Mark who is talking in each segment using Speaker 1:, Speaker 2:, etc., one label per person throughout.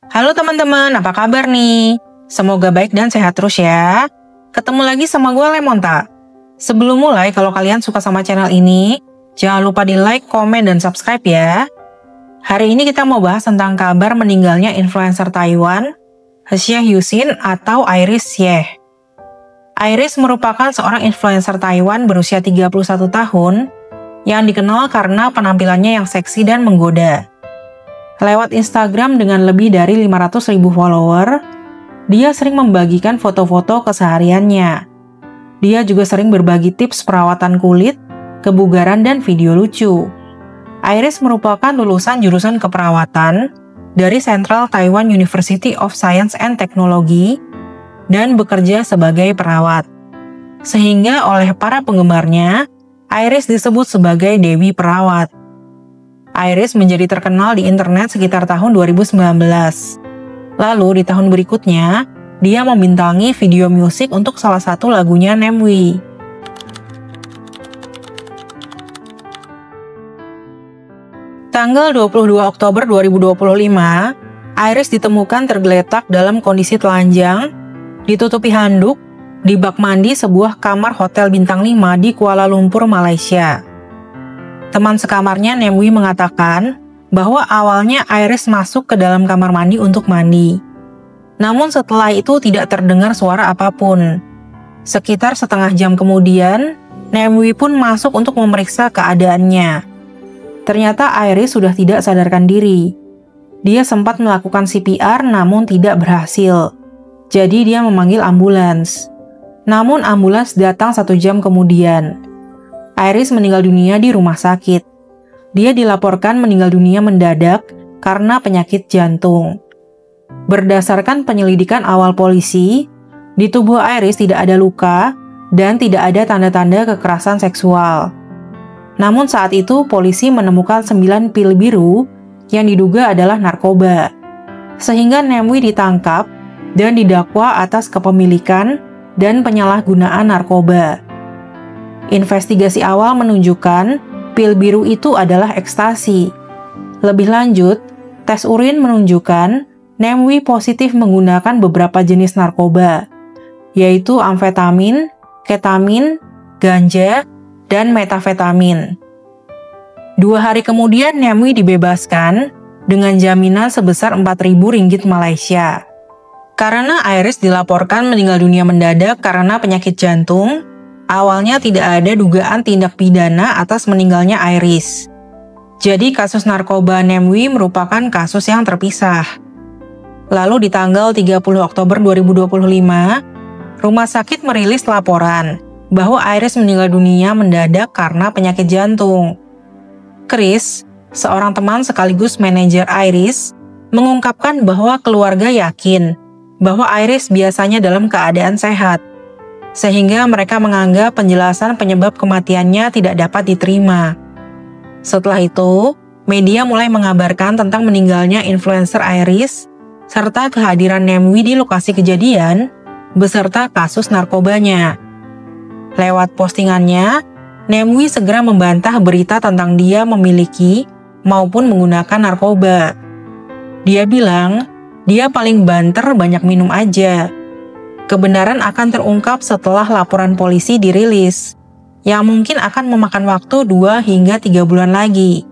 Speaker 1: Halo teman-teman, apa kabar nih? Semoga baik dan sehat terus ya. Ketemu lagi sama gue Lemonta. Sebelum mulai, kalau kalian suka sama channel ini, jangan lupa di like, komen, dan subscribe ya. Hari ini kita mau bahas tentang kabar meninggalnya influencer Taiwan, Xie Yuxin atau Iris Xie. Iris merupakan seorang influencer Taiwan berusia 31 tahun yang dikenal karena penampilannya yang seksi dan menggoda. Lewat Instagram dengan lebih dari 500.000 follower, dia sering membagikan foto-foto kesehariannya. Dia juga sering berbagi tips perawatan kulit, kebugaran, dan video lucu. Iris merupakan lulusan jurusan keperawatan dari Central Taiwan University of Science and Technology dan bekerja sebagai perawat. Sehingga oleh para penggemarnya, Iris disebut sebagai Dewi Perawat. Iris menjadi terkenal di internet sekitar tahun 2019. Lalu di tahun berikutnya, dia membintangi video musik untuk salah satu lagunya Namewee. Tanggal 22 Oktober 2025, Iris ditemukan tergeletak dalam kondisi telanjang, ditutupi handuk, di bak mandi sebuah kamar hotel bintang 5 di Kuala Lumpur, Malaysia. Teman sekamarnya Namewee mengatakan bahwa awalnya Iris masuk ke dalam kamar mandi untuk mandi. Namun setelah itu tidak terdengar suara apapun. Sekitar setengah jam kemudian, Namewee pun masuk untuk memeriksa keadaannya. Ternyata Iris sudah tidak sadarkan diri. Dia sempat melakukan CPR namun tidak berhasil. Jadi dia memanggil ambulans. Namun ambulans datang 1 jam kemudian. Iris meninggal dunia di rumah sakit. Dia dilaporkan meninggal dunia mendadak karena penyakit jantung. Berdasarkan penyelidikan awal polisi, di tubuh Iris tidak ada luka dan tidak ada tanda-tanda kekerasan seksual. Namun saat itu polisi menemukan 9 pil biru yang diduga adalah narkoba. Sehingga Namewee ditangkap dan didakwa atas kepemilikan dan penyalahgunaan narkoba. Investigasi awal menunjukkan pil biru itu adalah ekstasi. Lebih lanjut, tes urin menunjukkan Namewee positif menggunakan beberapa jenis narkoba, yaitu amfetamin, ketamin, ganja, dan metafetamin. 2 hari kemudian Namewee dibebaskan dengan jaminan sebesar 4.000 ringgit Malaysia. Karena Iris dilaporkan meninggal dunia mendadak karena penyakit jantung, awalnya tidak ada dugaan tindak pidana atas meninggalnya Iris. Jadi kasus narkoba Namewee merupakan kasus yang terpisah. Lalu di tanggal 30 Oktober 2025, rumah sakit merilis laporan bahwa Iris meninggal dunia mendadak karena penyakit jantung. Chris, seorang teman sekaligus manajer Iris, mengungkapkan bahwa keluarga yakin bahwa Iris biasanya dalam keadaan sehat, sehingga mereka menganggap penjelasan penyebab kematiannya tidak dapat diterima. Setelah itu, media mulai mengabarkan tentang meninggalnya influencer Iris, serta kehadiran Namewee di lokasi kejadian, beserta kasus narkobanya. Lewat postingannya, Namewee segera membantah berita tentang dia memiliki maupun menggunakan narkoba. Dia bilang, dia paling banter banyak minum aja. Kebenaran akan terungkap setelah laporan polisi dirilis, yang mungkin akan memakan waktu 2 hingga 3 bulan lagi.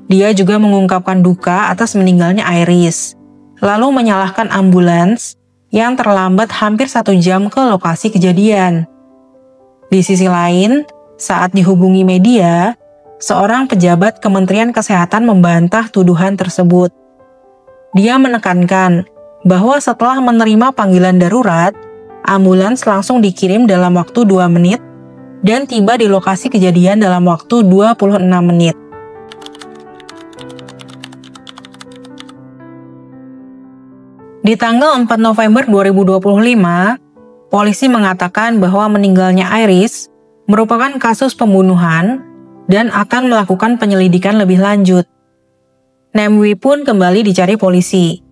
Speaker 1: Dia juga mengungkapkan duka atas meninggalnya Iris, lalu menyalahkan ambulans yang terlambat hampir 1 jam ke lokasi kejadian. Di sisi lain, saat dihubungi media, seorang pejabat Kementerian Kesehatan membantah tuduhan tersebut. Dia menekankan bahwa setelah menerima panggilan darurat, ambulans langsung dikirim dalam waktu 2 menit dan tiba di lokasi kejadian dalam waktu 26 menit. Di tanggal 4 November 2025, polisi mengatakan bahwa meninggalnya Iris merupakan kasus pembunuhan dan akan melakukan penyelidikan lebih lanjut. Namewee pun kembali dicari polisi.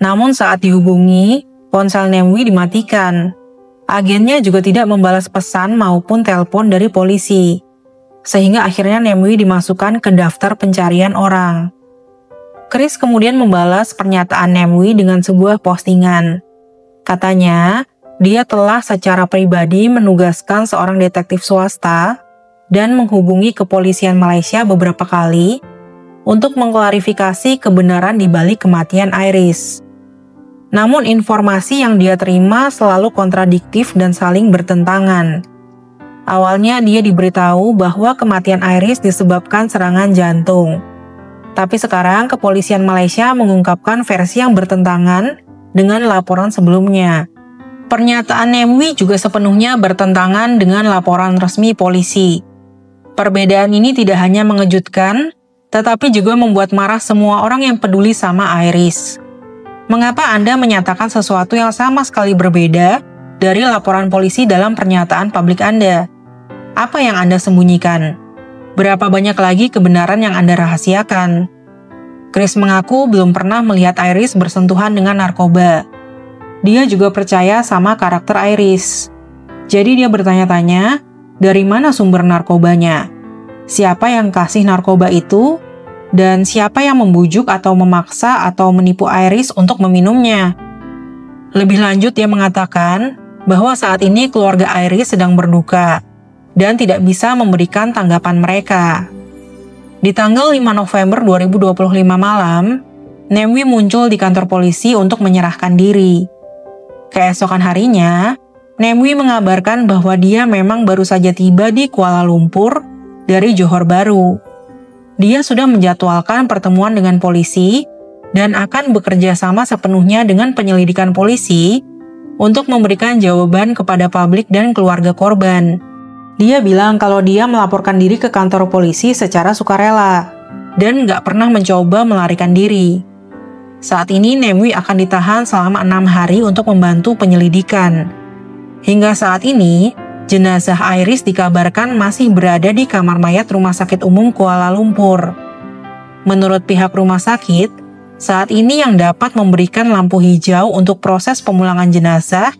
Speaker 1: Namun saat dihubungi, ponsel Namewee dimatikan. Agennya juga tidak membalas pesan maupun telepon dari polisi, sehingga akhirnya Namwi dimasukkan ke daftar pencarian orang. Chris kemudian membalas pernyataan Namwi dengan sebuah postingan. Katanya, dia telah secara pribadi menugaskan seorang detektif swasta dan menghubungi kepolisian Malaysia beberapa kali untuk mengklarifikasi kebenaran di balik kematian Iris. Namun informasi yang dia terima selalu kontradiktif dan saling bertentangan. Awalnya dia diberitahu bahwa kematian Iris disebabkan serangan jantung. Tapi sekarang kepolisian Malaysia mengungkapkan versi yang bertentangan dengan laporan sebelumnya. Pernyataan Namwi juga sepenuhnya bertentangan dengan laporan resmi polisi. Perbedaan ini tidak hanya mengejutkan, tetapi juga membuat marah semua orang yang peduli sama Iris. Mengapa Anda menyatakan sesuatu yang sama sekali berbeda dari laporan polisi dalam pernyataan publik Anda? Apa yang Anda sembunyikan? Berapa banyak lagi kebenaran yang Anda rahasiakan? Chris mengaku belum pernah melihat Iris bersentuhan dengan narkoba. Dia juga percaya sama karakter Iris. Jadi dia bertanya-tanya, dari mana sumber narkobanya? Siapa yang kasih narkoba itu? Dan siapa yang membujuk atau memaksa atau menipu Iris untuk meminumnya? Lebih lanjut dia mengatakan bahwa saat ini keluarga Iris sedang berduka dan tidak bisa memberikan tanggapan mereka. Di tanggal 5 November 2025 malam, Namwi muncul di kantor polisi untuk menyerahkan diri. Keesokan harinya, Namwi mengabarkan bahwa dia memang baru saja tiba di Kuala Lumpur dari Johor Bahru. Dia sudah menjadwalkan pertemuan dengan polisi dan akan bekerja sama sepenuhnya dengan penyelidikan polisi untuk memberikan jawaban kepada publik dan keluarga korban. Dia bilang kalau dia melaporkan diri ke kantor polisi secara sukarela dan nggak pernah mencoba melarikan diri. Saat ini Namwi akan ditahan selama 6 hari untuk membantu penyelidikan. Hingga saat ini, jenazah Iris dikabarkan masih berada di kamar mayat Rumah Sakit Umum Kuala Lumpur. Menurut pihak rumah sakit, saat ini yang dapat memberikan lampu hijau untuk proses pemulangan jenazah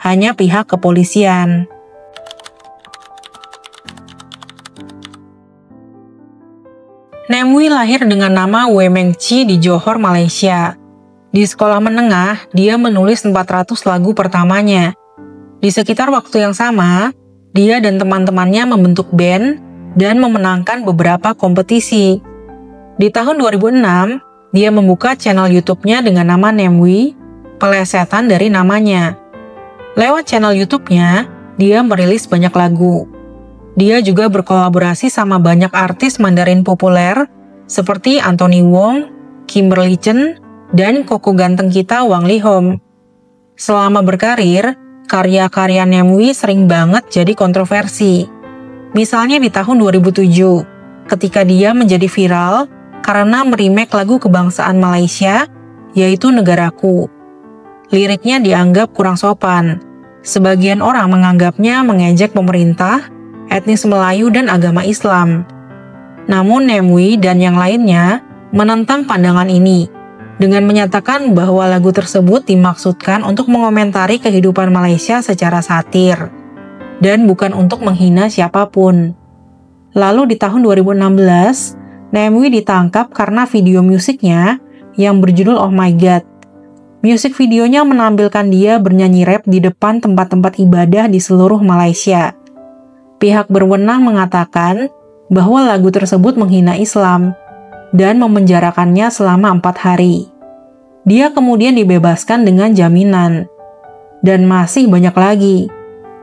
Speaker 1: hanya pihak kepolisian. Namwi lahir dengan nama Wei Meng Chi di Johor, Malaysia. Di sekolah menengah, dia menulis 400 lagu pertamanya. Di sekitar waktu yang sama, dia dan teman-temannya membentuk band dan memenangkan beberapa kompetisi. Di tahun 2006, dia membuka channel YouTube-nya dengan nama Namwi, pelesetan dari namanya. Lewat channel YouTube-nya, dia merilis banyak lagu. Dia juga berkolaborasi sama banyak artis Mandarin populer seperti Anthony Wong, Kimberly Chen, dan koko ganteng kita Wang Lihom. Selama berkarir, karya-karya Namwi sering banget jadi kontroversi. Misalnya di tahun 2007, ketika dia menjadi viral karena meremake lagu kebangsaan Malaysia, yaitu Negaraku. Liriknya dianggap kurang sopan. Sebagian orang menganggapnya mengejek pemerintah, etnis Melayu, dan agama Islam. Namun Namwi dan yang lainnya menentang pandangan ini dengan menyatakan bahwa lagu tersebut dimaksudkan untuk mengomentari kehidupan Malaysia secara satir dan bukan untuk menghina siapapun. Lalu di tahun 2016, Namwi ditangkap karena video musiknya yang berjudul Oh My God. Musik videonya menampilkan dia bernyanyi rap di depan tempat-tempat ibadah di seluruh Malaysia. Pihak berwenang mengatakan bahwa lagu tersebut menghina Islam dan memenjarakannya selama 4 hari. Dia kemudian dibebaskan dengan jaminan. Dan masih banyak lagi.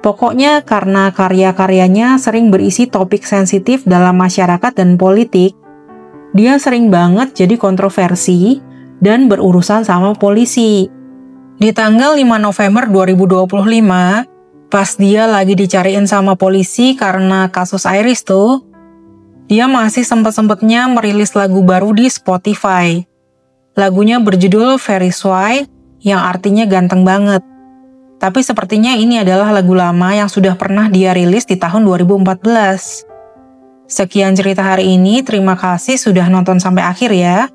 Speaker 1: Pokoknya karena karya-karyanya sering berisi topik sensitif dalam masyarakat dan politik, dia sering banget jadi kontroversi dan berurusan sama polisi. Di tanggal 5 November 2025, pas dia lagi dicariin sama polisi karena kasus Iris tuh, dia masih sempet-sempetnya merilis lagu baru di Spotify. Lagunya berjudul Very Shy, yang artinya ganteng banget. Tapi sepertinya ini adalah lagu lama yang sudah pernah dia rilis di tahun 2014. Sekian cerita hari ini, terima kasih sudah nonton sampai akhir ya.